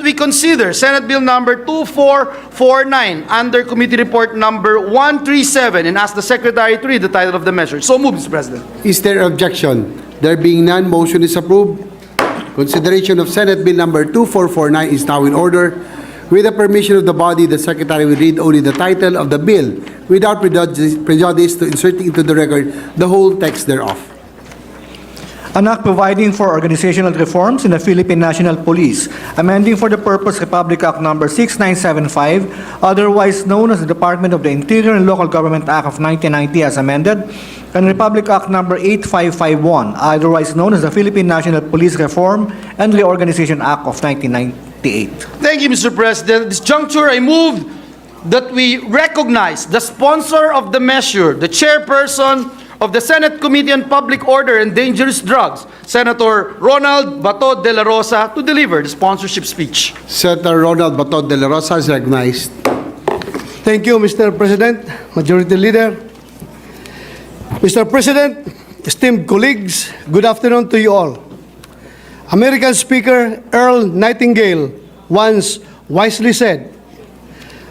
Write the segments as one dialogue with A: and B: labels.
A: we consider Senate Bill number 2449 under Committee Report number 137 and ask the Secretary to read the title of the measure. So moved, Mr. President.
B: Is there objection? There being none, motion is approved. Consideration of Senate Bill number 2449 is now in order. With the permission of the body, the Secretary will read only the title of the bill without prejudice to inserting into the record the whole text thereof.
C: An act providing for organizational reforms in the Philippine National Police, amending for the purpose Republic Act number 6975, otherwise known as the Department of the Interior and Local Government Act of 1990 as amended, and Republic Act number 8551, otherwise known as the Philippine National Police Reform and Reorganization Act of 1998.
A: Thank you, Mr. President. At this juncture, I move that we recognize the sponsor of the measure, the chairperson of the Senate Committee on Public Order and Dangerous Drugs, Senator Ronald Bato de la Rosa, to deliver the sponsorship speech.
B: Senator Ronald Bato de la Rosa is recognized.
D: Thank you, Mr. President, Majority Leader. Mr. President, esteemed colleagues, good afternoon to you all. American Speaker Earl Nightingale once wisely said,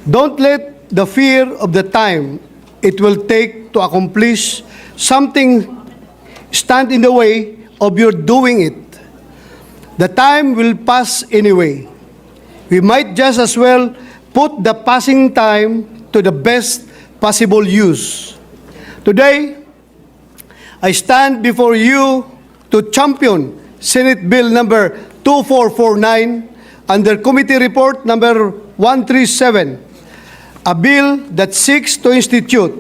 D: "Don't let the fear of the time it will take to accomplish something stand in the way of your doing it. The time will pass anyway. We might just as well put the passing time to the best possible use." Today, I stand before you to champion Senate Bill number 2449 under Committee Report number 137, a bill that seeks to institute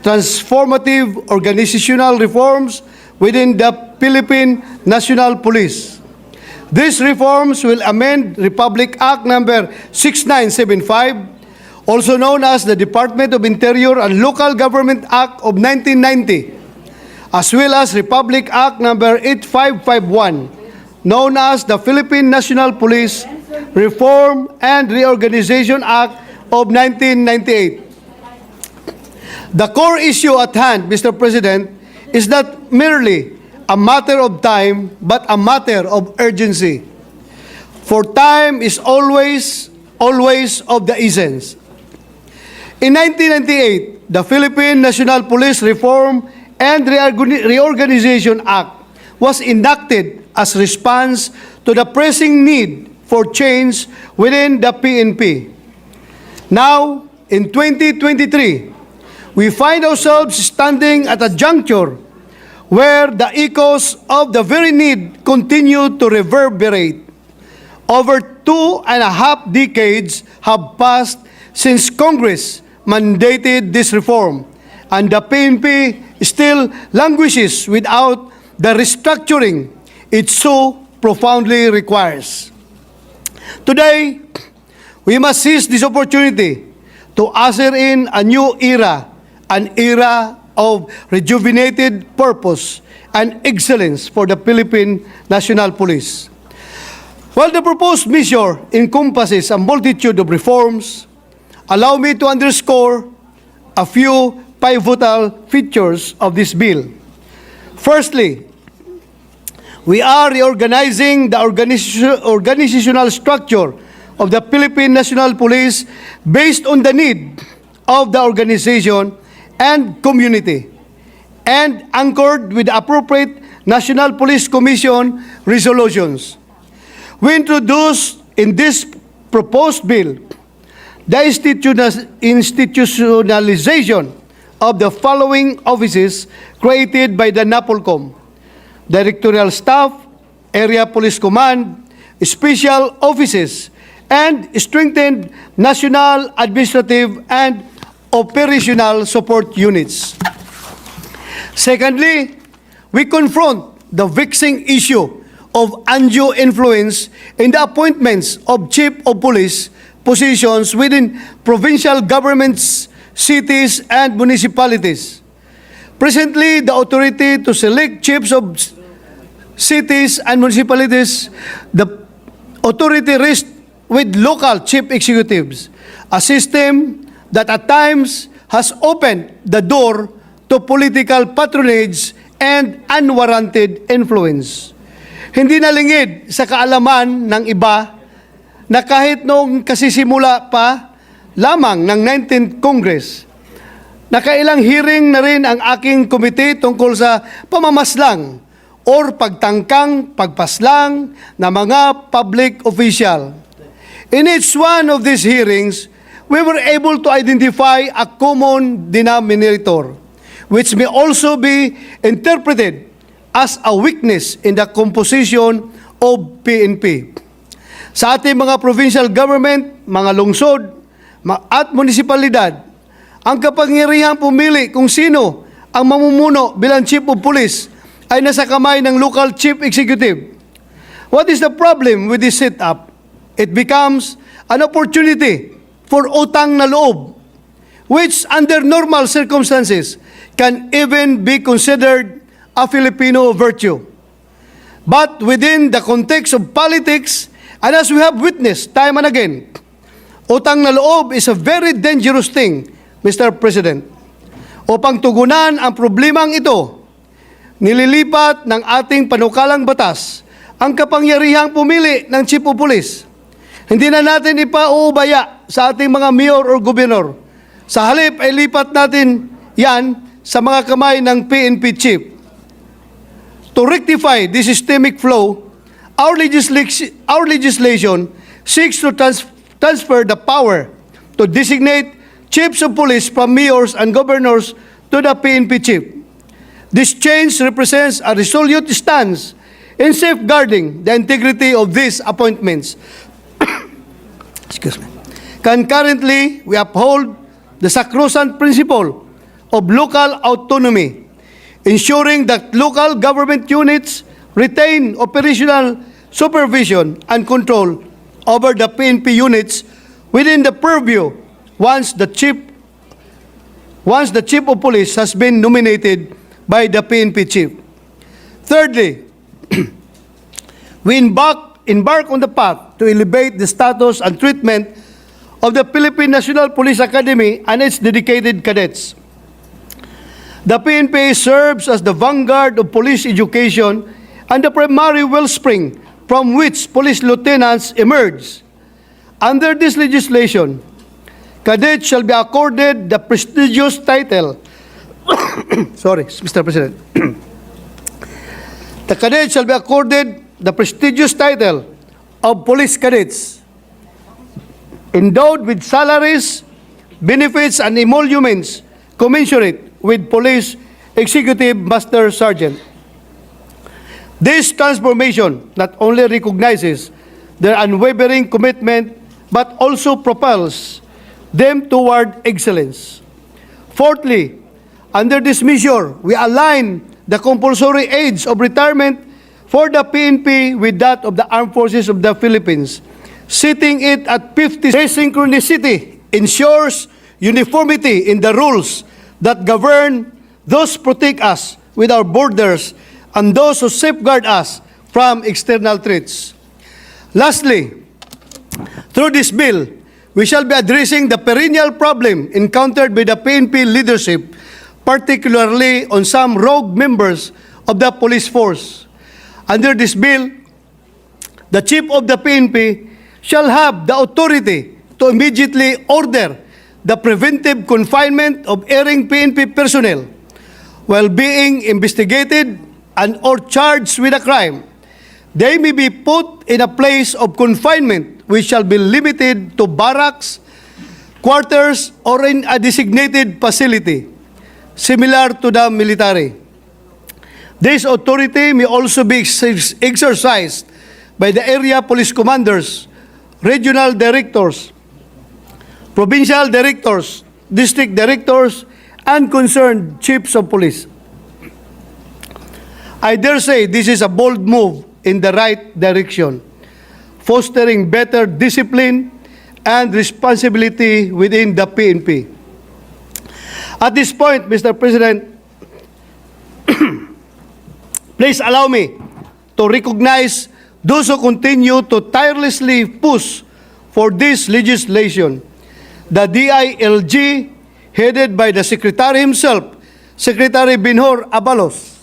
D: transformative organizational reforms within the Philippine National Police. These reforms will amend Republic Act number 6975, also known as the Department of Interior and Local Government Act of 1990, as well as Republic Act number 8551, known as the Philippine National Police Reform and Reorganization Act of 1998. The core issue at hand, Mr. President, is not merely a matter of time, but a matter of urgency. For time is always of the essence. In 1998, the Philippine National Police Reform and Reorganization Act was enacted as response to the pressing need for change within the PNP. Now, in 2023, we find ourselves standing at a juncture where the echoes of the very need continue to reverberate. Over 2.5 decades have passed since Congress mandated this reform, and the PNP still languishes without the restructuring it so profoundly requires. Today, we must seize this opportunity to usher in a new era, an era of rejuvenated purpose and excellence for the Philippine National Police. While the proposed measure encompasses a multitude of reforms, allow me to underscore a few pivotal features of this bill. Firstly, we are reorganizing the organizational structure of the Philippine National Police based on the need of the organization and community, and anchored with appropriate National Police Commission resolutions. We introduced in this proposed bill the institutionalization of the following offices created by the NAPOLCOM: Directorial Staff, Area Police Command, Special Offices, and strengthened National Administrative and Operational Support Units. Secondly, we confront the vexing issue of undue influence in the appointments of Chief of Police positions within provincial governments, cities, and municipalities. Presently, the authority to select chiefs of cities and municipalities, the authority rests with local chief executives, a system that at times has opened the door to political patronage and unwarranted influence. Hindi nalingid sa kaalaman ng iba na kahit noong kasisimula pa lamang ng 19th Congress, nakailang hearing na rin ang aking komite tungkol sa pamamaslang or pagtangkang pagpaslang na mga public official. In each one of these hearings, we were able to identify a common denominator, which may also be interpreted as a weakness in the composition of PNP. Sa ating mga provincial government, mga lungsod, at munisipalidad, ang kapangyarihang pumili kung sino ang mamumuno bilang chief of police ay nasa kamay ng local chief executive. What is the problem with this setup? It becomes an opportunity for utang na loob, which under normal circumstances can even be considered a Filipino virtue. But within the context of politics, and as we have witnessed time and again, utang na loob is a very dangerous thing, Mr. President. Upang tugunan ang problemang ito, nililipat ng ating panukalang batas ang kapangyarihang pumili ng chief of police. Hindi na natin ipauubaya sa ating mga mayor o gobernador. Sa halip ay lipat natin yan sa mga kamay ng PNP chief. To rectify this systemic flow, our legislation seeks to transfer the power to designate chiefs of police from mayors and governors to the PNP chief. This change represents a resolute stance in safeguarding the integrity of these appointments. Excuse me. Concurrently, we uphold the sacrosanct principle of local autonomy, ensuring that local government units retain operational supervision and control over the PNP units within the purview once the chief of police has been nominated by the PNP chief. Thirdly, we embark on the path to elevate the status and treatment of the Philippine National Police Academy and its dedicated cadets. The PNP serves as the vanguard of police education and the primary wellspring from which police lieutenants emerge. Under this legislation, cadets shall be accorded the prestigious title sorry, Mr. President. The cadets shall be accorded the prestigious title of police cadets, endowed with salaries, benefits, and emoluments commensurate with police executive master sergeant. This transformation not only recognizes their unwavering commitment but also propels them toward excellence. Fourthly, under this measure, we align the compulsory age of retirement for the PNP with that of the Armed Forces of the Philippines, setting it at 50. This synchronicity ensures uniformity in the rules that govern those who protect us with our borders and those who safeguard us from external threats. Lastly, through this bill, we shall be addressing the perennial problem encountered by the PNP leadership, particularly on some rogue members of the police force. Under this bill, the chief of the PNP shall have the authority to immediately order the preventive confinement of erring PNP personnel while being investigated and or charged with a crime. They may be put in a place of confinement which shall be limited to barracks, quarters, or in a designated facility, similar to the military. This authority may also be exercised by the area police commanders, regional directors, provincial directors, district directors, and concerned chiefs of police. I dare say this is a bold move in the right direction, fostering better discipline and responsibility within the PNP. At this point, Mr. President, please allow me to recognize those who continue to tirelessly push for this legislation. The DILG, headed by the Secretary himself, Secretary Binhor Abalos.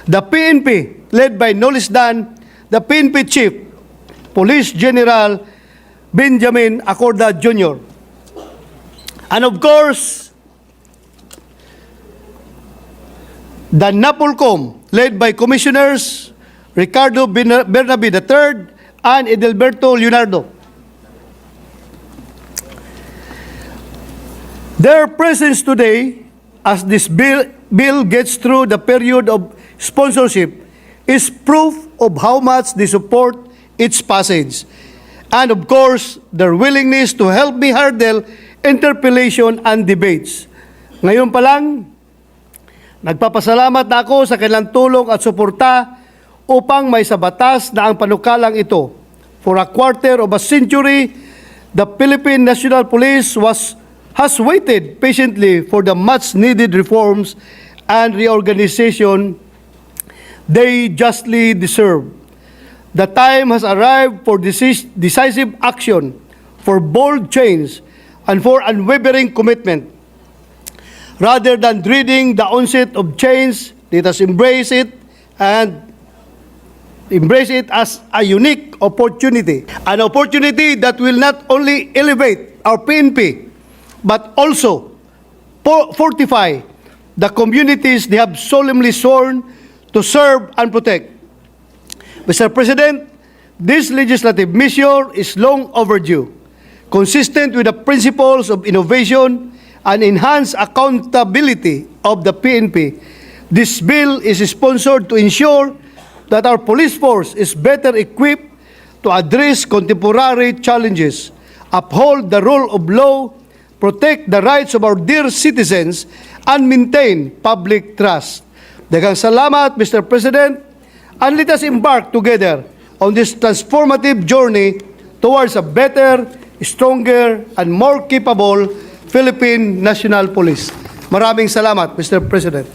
D: The PNP, led by no less than the PNP Chief, Police General Benjamin Acorda Jr. And of course, the NAPOLCOM, led by Commissioners Ricardo Bernabe III and Edelberto Leonardo. Their presence today, as this bill gets through the period of sponsorship, is proof of how much they support its passage. And of course, their willingness to help me hurdle interpellation and debates. Ngayon pa lang, nagpapasalamat ako sa kanilang tulong at suporta upang may sa batas na ang panukalang ito. For a quarter of a century, the Philippine National Police has waited patiently for the much-needed reforms and reorganization they justly deserve. The time has arrived for decisive action, for bold change, and for unwavering commitment. Rather than dreading the onset of change, let us embrace it as a unique opportunity. An opportunity that will not only elevate our PNP, but also fortify the communities they have solemnly sworn to serve and protect. Mr. President, this legislative measure is long overdue. Consistent with the principles of innovation and enhanced accountability of the PNP, this bill is sponsored to ensure that our police force is better equipped to address contemporary challenges, uphold the rule of law, protect the rights of our dear citizens, and maintain public trust. Daghang salamat, Mr. President, and let us embark together on this transformative journey towards a better, stronger, and more capable Philippine National Police. Maraming salamat, Mr. President.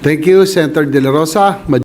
B: Thank you, Senator De La Rosa.